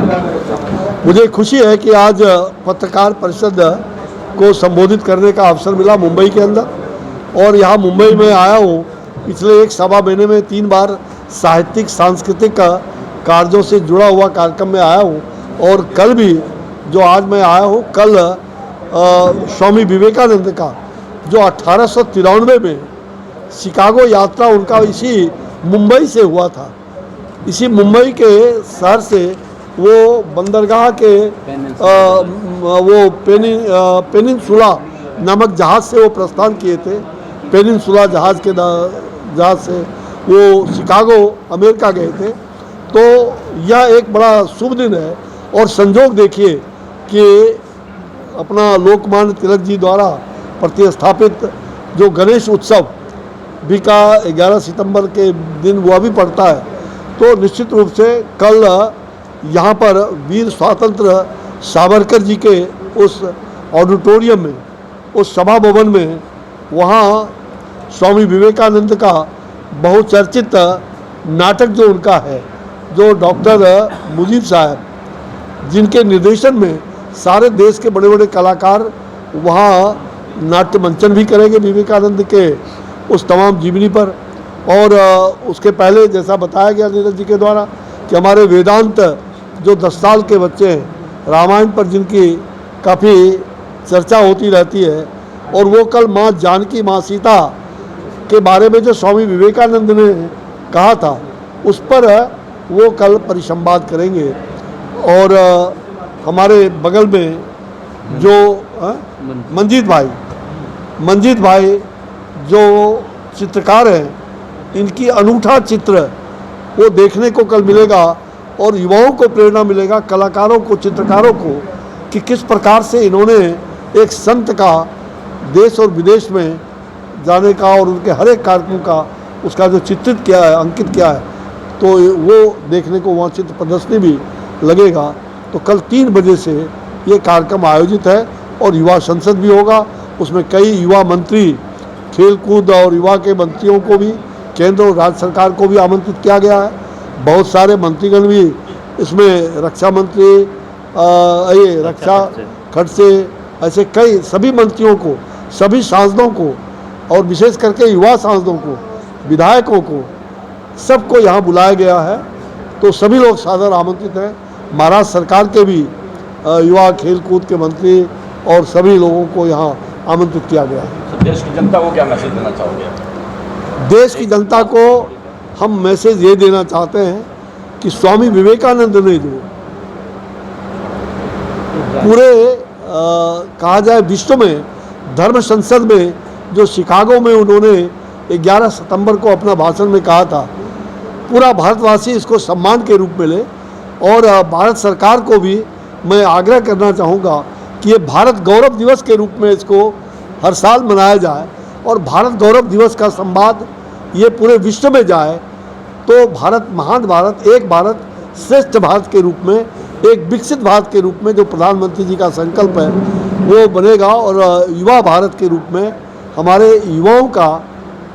मुझे खुशी है कि आज पत्रकार परिषद को संबोधित करने का अवसर मिला मुंबई के अंदर, और यहाँ मुंबई में आया हूँ। पिछले एक सवा महीने में 3 बार साहित्यिक सांस्कृतिक कार्यों से जुड़ा हुआ कार्यक्रम में आया हूँ, और कल भी जो आज मैं आया हूँ, कल स्वामी विवेकानंद का जो 1893 में शिकागो यात्रा उनका इसी मुंबई से हुआ था। इसी मुंबई के शहर से वो बंदरगाह के वो पेनिनसुला नामक जहाज़ से वो प्रस्थान किए थे। पेनिनसुला जहाज़ से वो शिकागो अमेरिका गए थे। तो यह एक बड़ा शुभ दिन है, और संजोग देखिए कि अपना लोकमान्य तिलक जी द्वारा प्रतिस्थापित जो गणेश उत्सव भी का 11 सितंबर के दिन वह भी पड़ता है। तो निश्चित रूप से कल यहाँ पर वीर स्वतंत्र सावरकर जी के उस ऑडिटोरियम में, उस सभा भवन में, वहाँ स्वामी विवेकानंद का बहुचर्चित नाटक जो उनका है, जो डॉक्टर मुजीब साहब जिनके निर्देशन में सारे देश के बड़े बड़े कलाकार वहाँ नाट्य मंचन भी करेंगे विवेकानंद के उस तमाम जीवनी पर। और उसके पहले जैसा बताया गया नीरज जी के द्वारा कि हमारे वेदांत जो 10 साल के बच्चे हैं, रामायण पर जिनकी काफ़ी चर्चा होती रहती है, और वो कल माँ जानकी, माँ सीता के बारे में जो स्वामी विवेकानंद ने कहा था, उस पर वो कल परिसंवाद करेंगे। और हमारे बगल में जो मंजीत भाई जो चित्रकार हैं, इनकी अनूठा चित्र वो देखने को कल मिलेगा, और युवाओं को प्रेरणा मिलेगा, कलाकारों को, चित्रकारों को, कि किस प्रकार से इन्होंने एक संत का देश और विदेश में जाने का और उनके हर एक कार्यक्रम का उसका जो चित्रित किया है, अंकित किया है, तो वो देखने को वहाँ चित्र प्रदर्शनी भी लगेगा। तो कल 3 बजे से ये कार्यक्रम आयोजित है, और युवा संसद भी होगा। उसमें कई युवा मंत्री, खेलकूद और युवा के मंत्रियों को भी, केंद्र और राज्य सरकार को भी आमंत्रित किया गया है। बहुत सारे मंत्रीगण भी इसमें, रक्षा मंत्री, ये रक्षा खड़से, ऐसे कई सभी मंत्रियों को, सभी सांसदों को, और विशेष करके युवा सांसदों को, विधायकों को, सबको यहाँ बुलाया गया है। तो सभी लोग सादर आमंत्रित हैं। महाराष्ट्र सरकार के भी युवा खेल कूद के मंत्री और सभी लोगों को यहाँ आमंत्रित किया गया है। देश की जनता को क्या मैसेज देना चाहोगे? देश की जनता को हम मैसेज ये देना चाहते हैं कि स्वामी विवेकानंद ने जो पूरे कहा जाए विश्व में धर्म संसद में जो शिकागो में उन्होंने 11 सितंबर को अपना भाषण में कहा था, पूरा भारतवासी इसको सम्मान के रूप में ले। और भारत सरकार को भी मैं आग्रह करना चाहूँगा कि ये भारत गौरव दिवस के रूप में इसको हर साल मनाया जाए, और भारत गौरव दिवस का संवाद ये पूरे विश्व में जाए। तो भारत, महान भारत, एक भारत श्रेष्ठ भारत के रूप में, एक विकसित भारत के रूप में जो प्रधानमंत्री जी का संकल्प है वो बनेगा, और युवा भारत के रूप में हमारे युवाओं का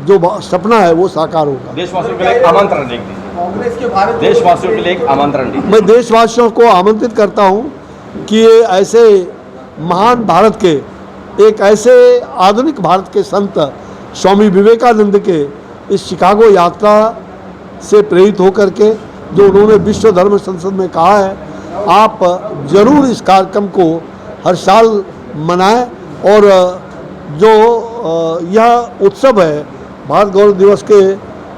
जो सपना है वो साकार होगा। देशवासियों के लिए एक आमंत्रण लिख दीजिए। कांग्रेस के भारत देशवासियों के लिए एक आमंत्रण दीजिए। मैं देशवासियों को आमंत्रित करता हूँ कि ये ऐसे महान भारत के, एक ऐसे आधुनिक भारत के संत स्वामी विवेकानंद के इस शिकागो यात्रा से प्रेरित होकर के जो उन्होंने विश्व धर्म संसद में कहा है, आप जरूर इस कार्यक्रम को हर साल मनाएं। और जो यह उत्सव है भारत गौरव दिवस के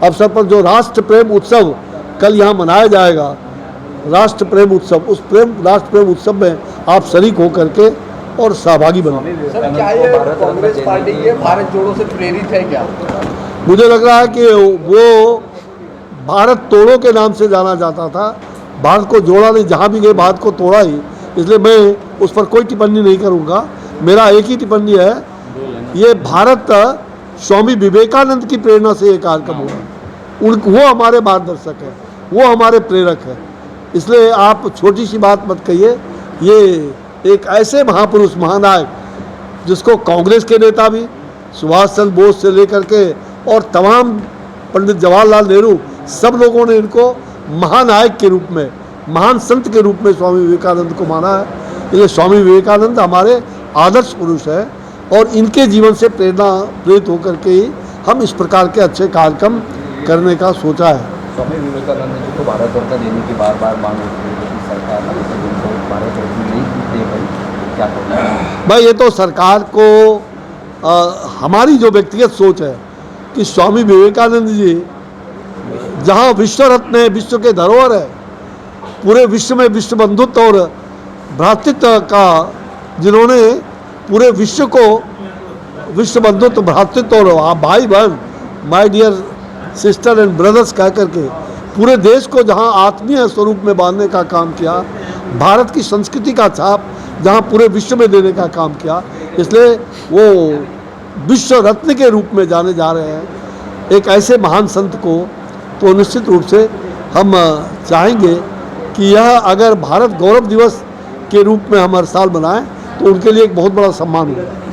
अवसर पर, जो राष्ट्र प्रेम उत्सव कल यहाँ मनाया जाएगा, राष्ट्र प्रेम उत्सव, उस राष्ट्र प्रेम उत्सव में आप शरीक होकर के और सहभागी बने। सर, क्या ये कांग्रेस पार्टी के भारत जोड़ो से प्रेरित है क्या? मुझे लग रहा है कि वो भारत तोड़ो के नाम से जाना जाता था, भारत को जोड़ा नहीं, जहाँ भी गए भारत को तोड़ा ही। इसलिए मैं उस पर कोई टिप्पणी नहीं करूँगा। मेरा एक ही टिप्पणी है, ये भारत स्वामी विवेकानंद की प्रेरणा से ये कार्यक्रम हुआ। वो हमारे मार्गदर्शक है, वो हमारे प्रेरक है। इसलिए आप छोटी सी बात मत कहिए। ये एक ऐसे महापुरुष, महानायक, जिसको कांग्रेस के नेता भी, सुभाष चंद्र बोस से लेकर के और तमाम पंडित जवाहरलाल नेहरू, सब लोगों ने इनको महानायक के रूप में, महान संत के रूप में स्वामी विवेकानंद को माना है। इसलिए स्वामी विवेकानंद हमारे आदर्श पुरुष है और इनके जीवन से प्रेरित होकर के ही हम इस प्रकार के अच्छे कार्यक्रम करने का सोचा है। स्वामी विवेकानंद जी को भारत रत्न देने की बार बार मांग होती है, लेकिन सरकार ने उनको भारत रत्न नहीं दे पाई, क्या करना है? भाई ये तो सरकार को हमारी जो व्यक्तिगत सोच है कि स्वामी विवेकानंद जी जहाँ विश्व रत्न है, विश्व के धरोहर है, पूरे विश्व में विश्व बंधुत्व और भ्रातृत्व का, जिन्होंने पूरे विश्व को विश्व बंधुत्व भ्रातृत्व और भाई बहन my dear sister and brothers कह करके पूरे देश को जहां आत्मीय स्वरूप में बांधने का काम किया, भारत की संस्कृति का छाप जहां पूरे विश्व में देने का काम किया, इसलिए वो विश्व रत्न के रूप में जाने जा रहे हैं। एक ऐसे महान संत को तो निश्चित रूप से हम चाहेंगे कि यह अगर भारत गौरव दिवस के रूप में हम हर साल मनाएं तो उनके लिए एक बहुत बड़ा सम्मान होगा।